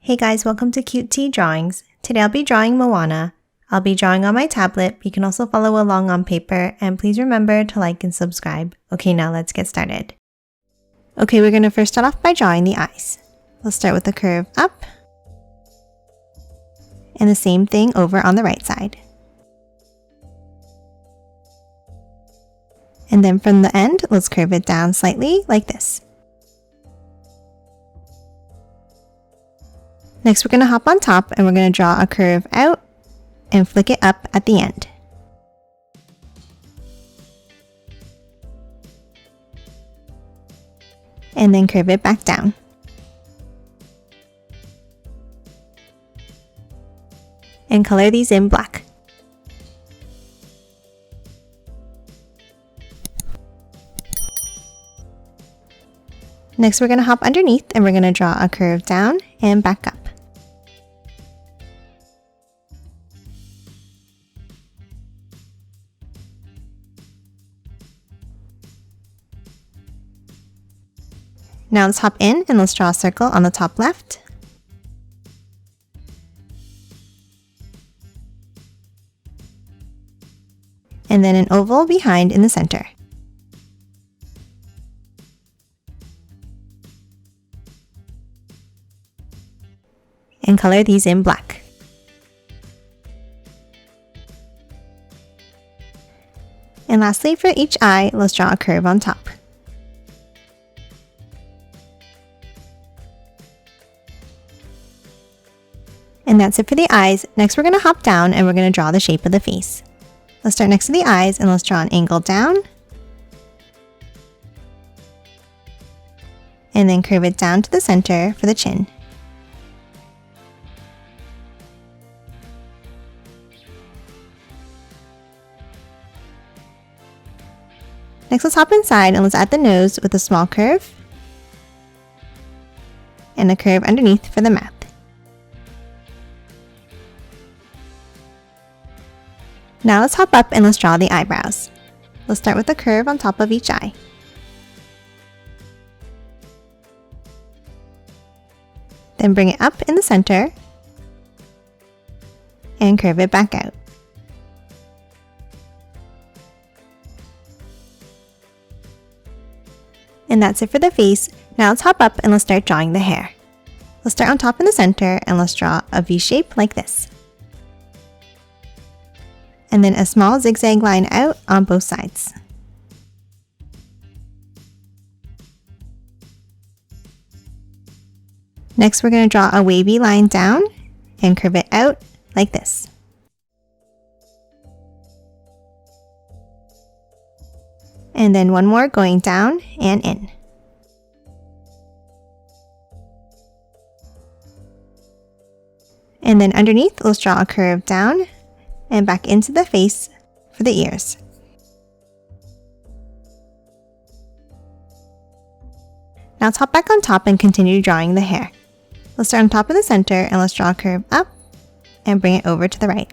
Hey guys, welcome to Cute Tea Drawings. Today I'll be drawing Moana. I'll be drawing on my tablet. You can also follow along on paper, and please remember to like and subscribe. Okay, now let's get started. Okay, we're going to first start off by drawing the eyes. We'll start with the curve up, and the same thing over on the right side. And then from the end, let's curve it down slightly like this. Next, we're going to hop on top and we're going to draw a curve out and flick it up at the end. And then curve it back down. And color these in black. Next, we're going to hop underneath and we're going to draw a curve down and back up. Now let's hop in and let's draw a circle on the top left. And then an oval behind in the center. And color these in black. And lastly, for each eye, let's draw a curve on top. And that's it for the eyes. Next, we're going to hop down and we're going to draw the shape of the face. Let's start next to the eyes and let's draw an angle down. And then curve it down to the center for the chin. Next, let's hop inside and let's add the nose with a small curve and a curve underneath for the mouth. Now let's hop up and let's draw the eyebrows. Let's start with a curve on top of each eye. Then bring it up in the center and curve it back out. And that's it for the face. Now let's hop up and let's start drawing the hair. Let's start on top in the center and let's draw a V shape like this. And then a small zigzag line out on both sides. Next, we're going to draw a wavy line down and curve it out like this. And then one more going down and in. And then underneath, let's draw a curve down and back into the face for the ears. Now let's hop back on top and continue drawing the hair. Let's start on top of the center and let's draw a curve up and bring it over to the right.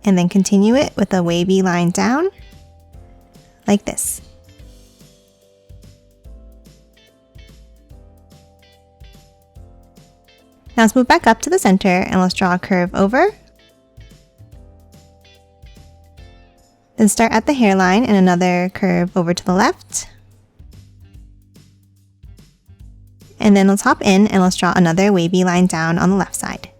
And then continue it with a wavy line down like this. Now let's move back up to the center and let's draw a curve over. Then start at the hairline and another curve over to the left. And then let's hop in and let's draw another wavy line down on the left side.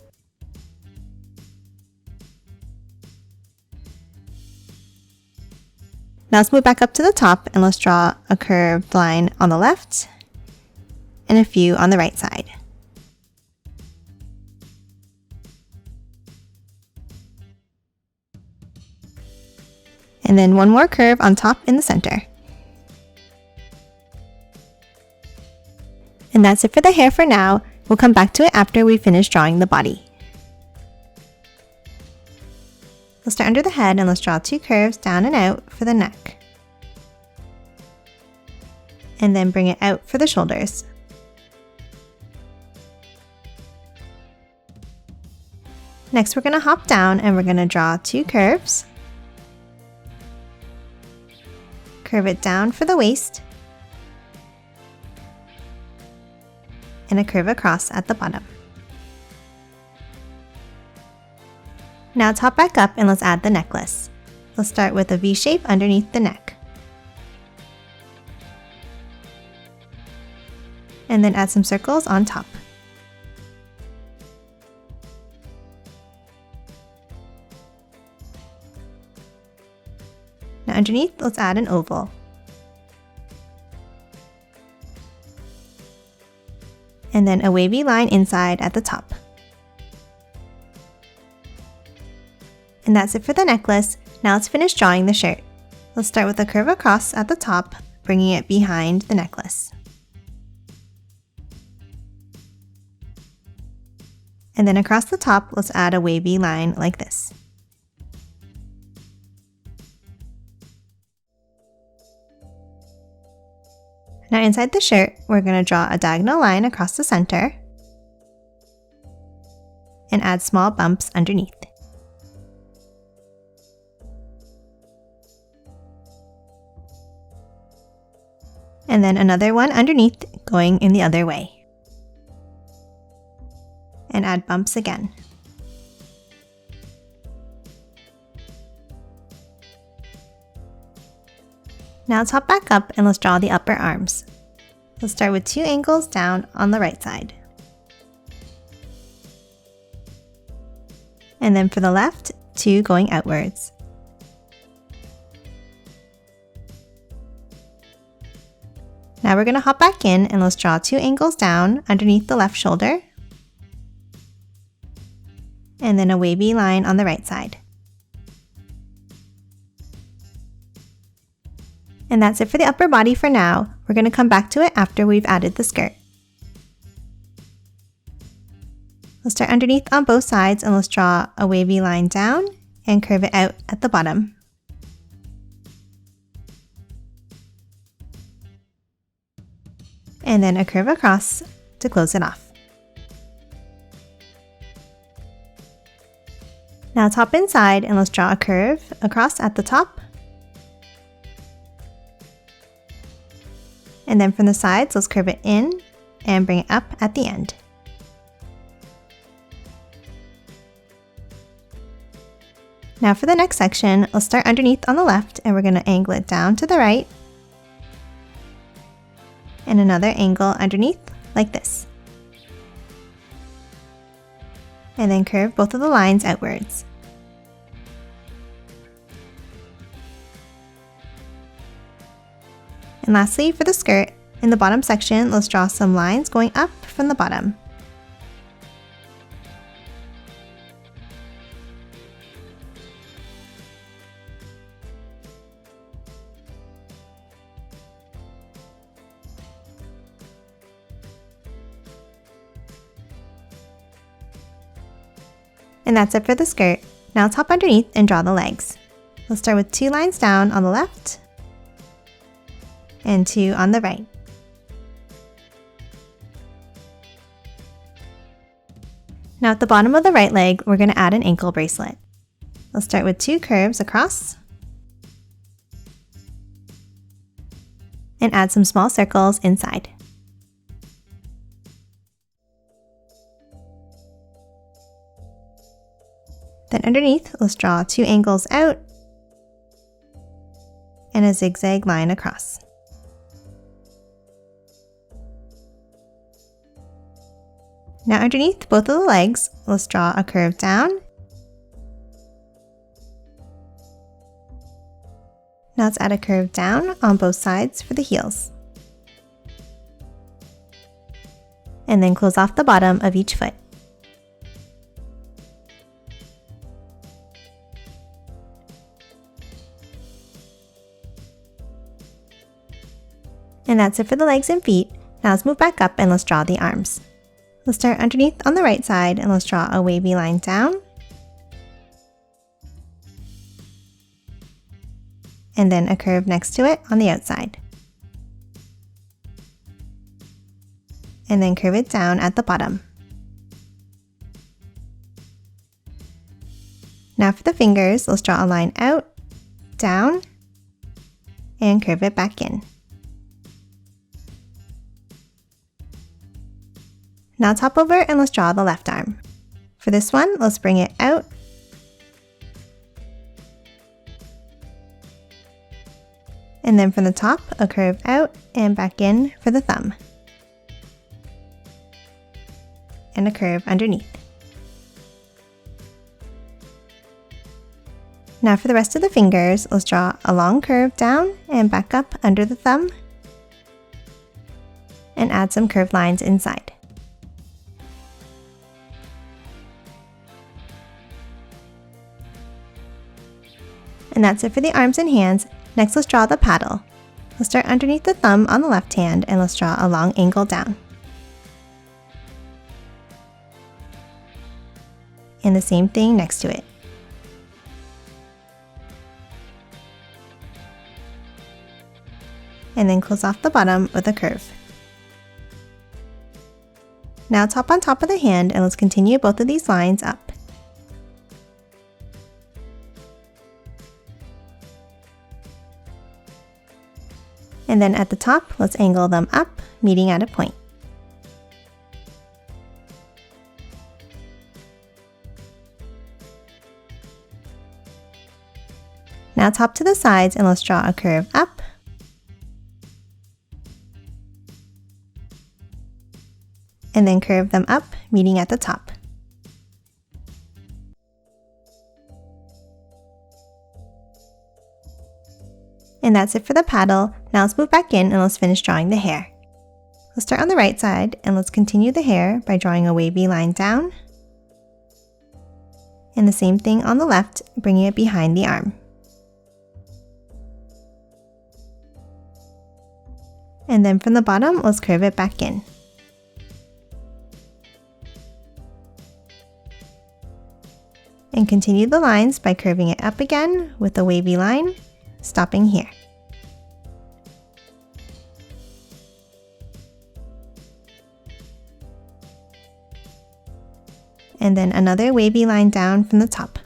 Now let's move back up to the top and let's draw a curved line on the left and a few on the right side. And then one more curve on top in the center. And that's it for the hair for now. We'll come back to it after we finish drawing the body. Let's start under the head and let's draw two curves down and out for the neck. And then bring it out for the shoulders. Next, we're going to hop down and we're going to draw two curves. Curve it down for the waist. and a curve across at the bottom. Now top back up and let's add the necklace. Let's start with a V shape underneath the neck. And then add some circles on top. Now underneath, let's add an oval. And then a wavy line inside at the top. And that's it for the necklace. Now let's finish drawing the shirt. Let's start with a curve across at the top, bringing it behind the necklace. And then across the top, let's add a wavy line like this. Now inside the shirt, we're going to draw a diagonal line across the center and add small bumps underneath. And then another one underneath going in the other way. And add bumps again. Now let's hop back up and let's draw the upper arms. Let's start with 2 angles down on the right side. And then for the left, 2 going outwards. Now we're going to hop back in and let's draw 2 angles down underneath the left shoulder. And then a wavy line on the right side. And that's it for the upper body for now. We're going to come back to it after we've added the skirt. Let's start underneath on both sides and let's draw a wavy line down and curve it out at the bottom. And then a curve across to close it off. Now let's hop inside and let's draw a curve across at the top. And then from the sides, let's curve it in and bring it up at the end. Now for the next section, let's start underneath on the left and we're going to angle it down to the right. And another angle underneath like this. And then curve both of the lines outwards. And lastly, for the skirt, in the bottom section, let's draw some lines going up from the bottom. And that's it for the skirt. Now let's hop underneath and draw the legs. Let's start with 2 lines down on the left and 2 on the right. Now at the bottom of the right leg, we're going to add an ankle bracelet. Let's start with 2 curves across and add some small circles inside. Then underneath, let's draw 2 angles out and a zigzag line across. Now underneath both of the legs, let's draw a curve down. Now let's add a curve down on both sides for the heels. And then close off the bottom of each foot. And that's it for the legs and feet. Now let's move back up and let's draw the arms. Let's start underneath on the right side and let's draw a wavy line down. And then a curve next to it on the outside. And then curve it down at the bottom. Now for the fingers, let's draw a line out, down, and curve it back in. Now top over and let's draw the left arm. For this one, let's bring it out. And then from the top, a curve out and back in for the thumb. And a curve underneath. Now for the rest of the fingers, let's draw a long curve down and back up under the thumb. And add some curved lines inside. And that's it for the arms and hands. Next, let's draw the paddle. Let's start underneath the thumb on the left hand and let's draw a long angle down. And the same thing next to it. And then close off the bottom with a curve. Now top on top of the hand and let's continue both of these lines up. And then at the top, let's angle them up, meeting at a point. Now top to the sides and let's draw a curve up. And then curve them up, meeting at the top. And that's it for the paddle. Now let's move back in and let's finish drawing the hair. Let's start on the right side and let's continue the hair by drawing a wavy line down. And the same thing on the left, bringing it behind the arm. And then from the bottom, let's curve it back in. And continue the lines by curving it up again with a wavy line, stopping here. And then another wavy line down from the top.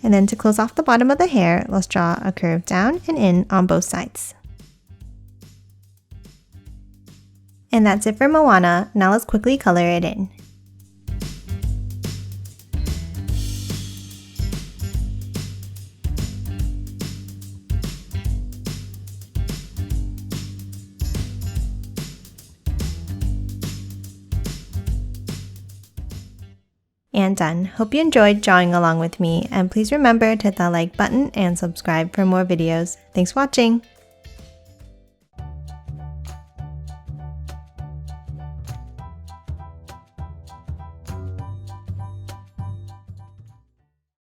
And then to close off the bottom of the hair, let's draw a curve down and in on both sides. And that's it for Moana. Now let's quickly color it in. And done. Hope you enjoyed drawing along with me, and please remember to hit that like button and subscribe for more videos. Thanks for watching!